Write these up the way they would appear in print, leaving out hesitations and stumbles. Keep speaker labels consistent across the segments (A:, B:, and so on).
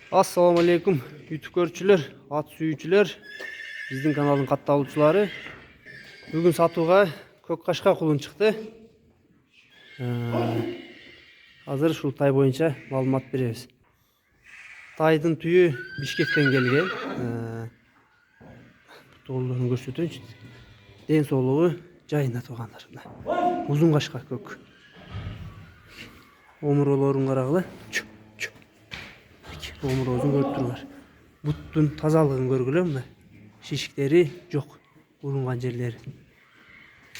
A: Assalamu alaikum YouTube көрүүчүлөр, ат сүйүүчүлөр, биздин каналдын катталуучулары. Бүгүн сатууга көк кашка кулун чыкты. Азыр ушул тай боюнча маалымат беребиз. Тайдын түйү Бишкектен келген. Тоолорун көрсөтөйүнчү. Ден соолугу жайына туугандар. Узун кашка көк. Омуролорун карагыла. Омурозун көрүп туруңар. Буттун тазалыгын көргүлө, мына шишиктери жок, урунган жерлери.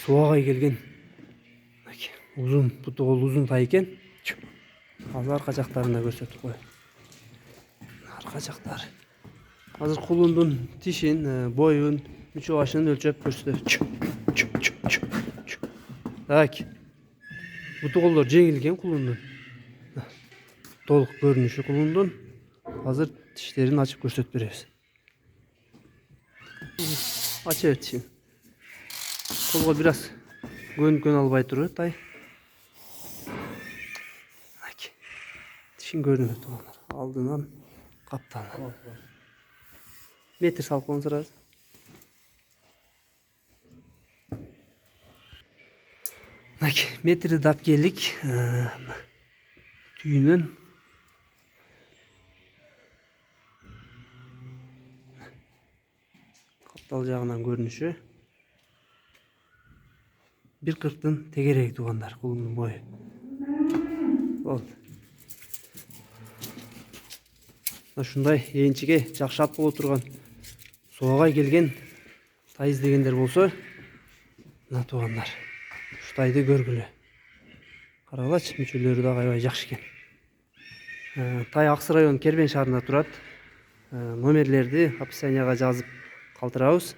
A: Суагай келген. Узун, бутугул узун тай экен. Азыр арка жактарын да көрсөтүп коеюн. Арка жактары. Азыр кулундун тишин, боюн, мүчө башын өлчөп көрсөтөбүз. Так. Бутугулдар жеңилген кулундун. Толук көрүнүшү кулундун. Hazır dişlerini açıp gösterip berебиз. Açı etişim. Kolga biraz gön alбай туру тай. Dişin görünüyor tuğanlar. Aldığından kaptan. Metr salып koyun sırası. Metri dap geldik. Tüyünün Dal жагынан көрүнүшү 1.40'тын тегерек тугандар, кулунун бою. Болду. Ушундай энчиге жакшы ат боло турган суагай келген тай издегендер болсо, мына тугандар. Ушу тайды көргүлө. Карагылачы, мүчөлөрү да аябай жакшы экен. Тай Аксы район Кербен шаарында турат. Номерлерди описанияга жазып калтырабыз.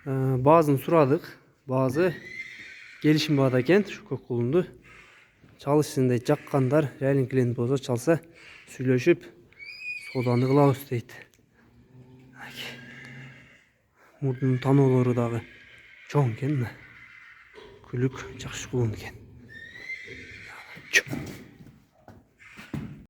A: Баазын сурадык. Баазы келишим баада экен, ушу көк кулунду. Чалышсындай жаккандар, жайлинкилен болсо чалса, сүйлөшүп, сооданы кылабыз дейт. Мурдунун таноолору дагы чоң экен. Күлүк жакшы кулун экен.